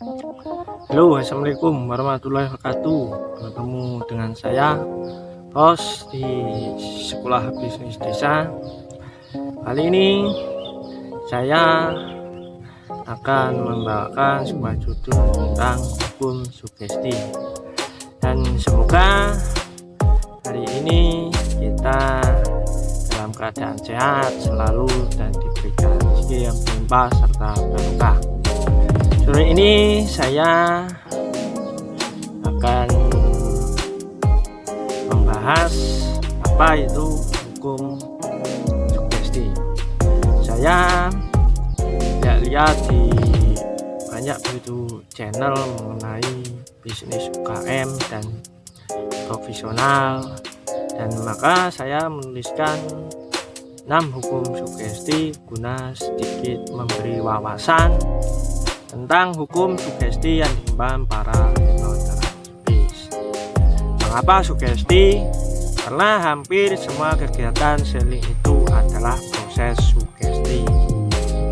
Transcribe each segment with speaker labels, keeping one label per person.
Speaker 1: Halo, assalamualaikum warahmatullahi wabarakatuh. Bertemu dengan saya, host di Sekolah Bisnis Desa. Kali ini saya akan membawakan sebuah judul tentang hukum sugesti. Dan semoga hari ini kita dalam keadaan sehat selalu dan diberikan rezeki yang berlimpah serta barokah. Sore ini saya akan membahas apa itu hukum sugesti. Saya lihat di banyak video channel mengenai bisnis UKM dan profesional, dan maka saya menuliskan 6 hukum sugesti guna sedikit memberi wawasan tentang hukum sugesti yang dikembangkan para hipnoterapis. Mengapa sugesti? Karena hampir semua kegiatan selling itu adalah proses sugesti.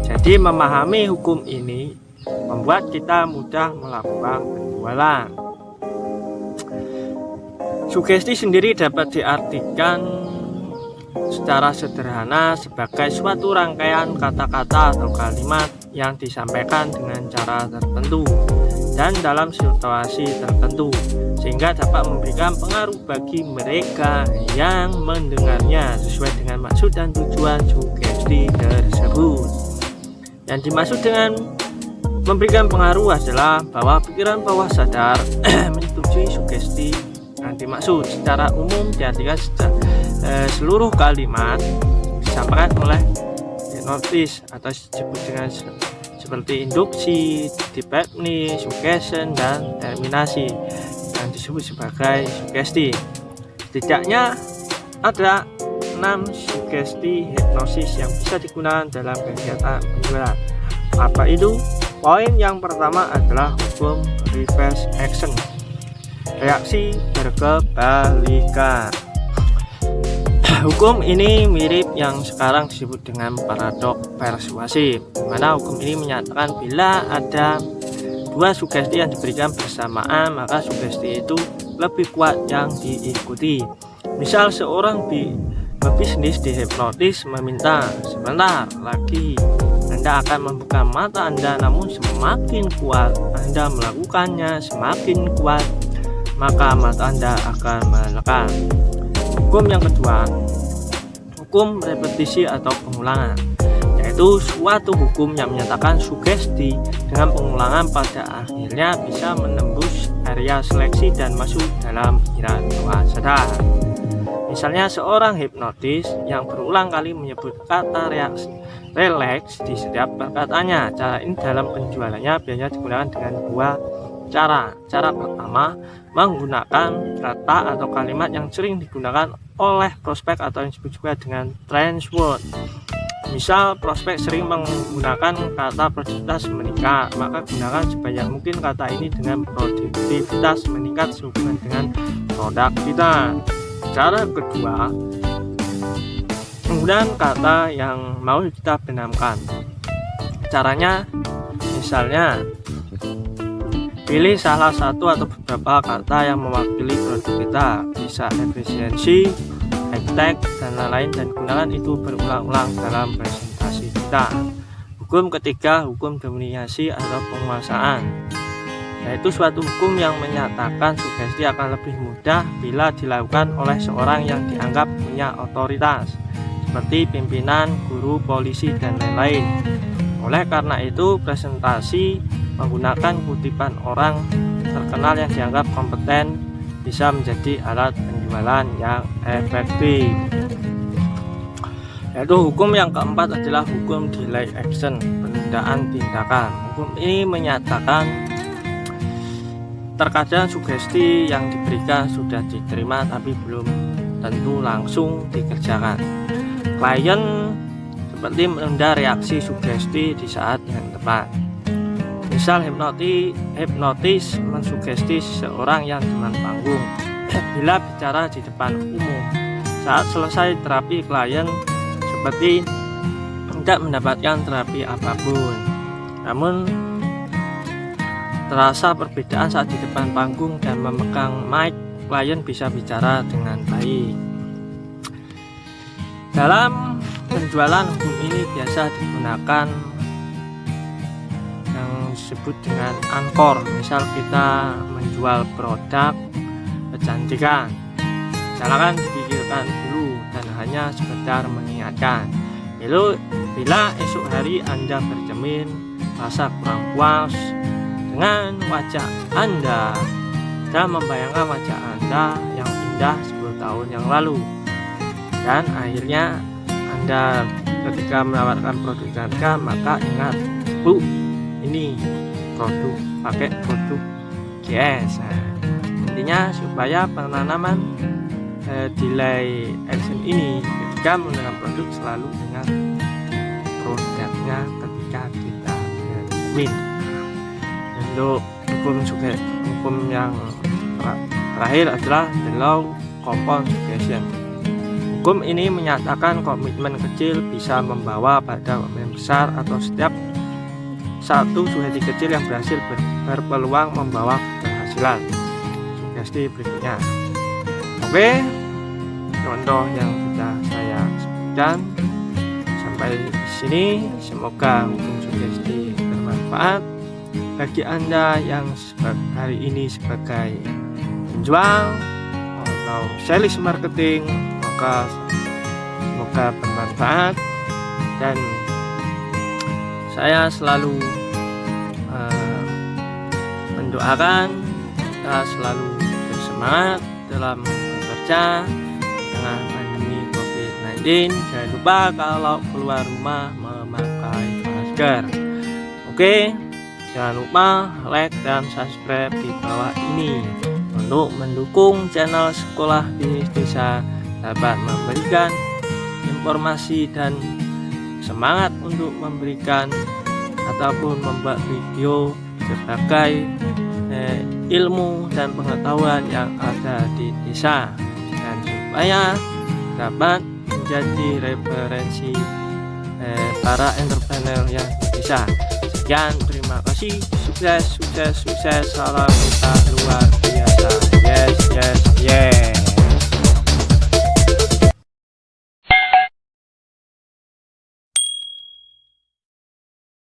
Speaker 1: Jadi memahami hukum ini membuat kita mudah melakukan penjualan. Sugesti sendiri dapat diartikan secara sederhana sebagai suatu rangkaian kata-kata atau kalimat yang disampaikan dengan cara tertentu dan dalam situasi tertentu, sehingga dapat memberikan pengaruh bagi mereka yang mendengarnya sesuai dengan maksud dan tujuan sugesti tersebut. Yang dimaksud dengan memberikan pengaruh adalah bahwa pikiran bawah sadar menyetujui sugesti yang dimaksud. Secara umum diartikan seluruh kalimat disampaikan oleh hipnotis atau disebut dengan seperti induksi, dipepni, suggestion, dan terminasi yang disebut sebagai sugesti. Setidaknya ada 6 sugesti hipnosis yang bisa digunakan dalam kegiatan penjualan. Apa itu? Poin yang pertama adalah hukum reverse action, reaksi berkebalikan. Hukum ini mirip yang sekarang disebut dengan paradoks persuasif, di mana hukum ini menyatakan bila ada 2 sugesti yang diberikan bersamaan, maka sugesti itu lebih kuat yang diikuti. Misal seorang pebisnis dihipnotis meminta, sebentar lagi Anda akan membuka mata Anda, namun semakin kuat Anda melakukannya, semakin kuat maka mata Anda akan melekat. Hukum yang kedua, hukum repetisi atau pengulangan, yaitu suatu hukum yang menyatakan sugesti dengan pengulangan pada akhirnya bisa menembus area seleksi dan masuk dalam pikiran bawah sadar. Misalnya seorang hipnotis yang berulang kali menyebut kata relax di setiap perkataannya. Cara ini dalam penjualannya biasanya digunakan dengan 2 cara. Cara pertama, menggunakan kata atau kalimat yang sering digunakan oleh prospek atau yang disebut juga dengan trend word. Misal prospek sering menggunakan kata produktivitas meningkat, maka gunakan sebanyak mungkin kata ini dengan produktivitas meningkat sehubungan dengan produk kita. Cara kedua, menggunakan kata yang mau kita benamkan. Caranya misalnya pilih salah satu atau beberapa kata yang mewakili produk kita, bisa efisiensi, high-tech, dan lain-lain, dan gunakan itu berulang-ulang dalam presentasi kita. Hukum ketiga, hukum dominasi atau penguasaan, yaitu suatu hukum yang menyatakan sugesti akan lebih mudah bila dilakukan oleh seorang yang dianggap punya otoritas, seperti pimpinan, guru, polisi, dan lain-lain. Oleh karena itu, presentasi menggunakan kutipan orang terkenal yang dianggap kompeten bisa menjadi alat penjualan yang efektif. Yaitu hukum yang keempat adalah hukum delay action, penundaan tindakan. Hukum ini menyatakan terkadang sugesti yang diberikan sudah diterima tapi belum tentu langsung dikerjakan. Klien seperti menunda reaksi sugesti di saat yang tepat. Misal hipnotis mensugesti seseorang yang demen panggung bila bicara di depan umum. Saat selesai terapi, klien seperti tidak mendapatkan terapi apapun. Namun terasa perbedaan saat di depan panggung dan memegang mic, klien bisa bicara dengan baik. Dalam penjualan hukum ini biasa digunakan yang disebut dengan angkor. Misal kita menjual produk kecantikan, silakan dipikirkan dulu dan hanya sekedar mengingatkan. Lalu bila esok hari Anda bercermin rasa kurang puas dengan wajah Anda dan membayangkan wajah Anda yang indah 10 tahun yang lalu, dan akhirnya Anda ketika menawarkan produk kecantikan, maka ingat, Bu, ini pakai produk GS. Nah, intinya supaya penanaman delay action ini ketika menggunakan produk selalu dengan produknya ketika kita win. Untuk hukum yang terakhir adalah the law compound suggestion. Hukum ini menyatakan komitmen kecil bisa membawa pada komitmen besar, atau setiap satu sugesti kecil yang berhasil berpeluang membawa keberhasilan. Sugesti berikutnya. Oke, contoh yang sudah saya sebutkan sampai di sini. Semoga hukum sugesti bermanfaat bagi Anda yang hari ini sebagai penjual atau sales marketing. Maka semoga bermanfaat, dan saya selalu mendoakan kita selalu bersemangat dalam bekerja dengan pandemi COVID-19. Jangan lupa kalau keluar rumah memakai masker. Oke, jangan lupa like dan subscribe di bawah ini untuk mendukung channel Sekolah Bisnis Desa dapat memberikan informasi dan semangat untuk memberikan ataupun membuat video sebagai ilmu dan pengetahuan yang ada di desa, dan supaya dapat menjadi referensi para entrepreneur yang di desa. Sekian, terima kasih, sukses, salam kita luar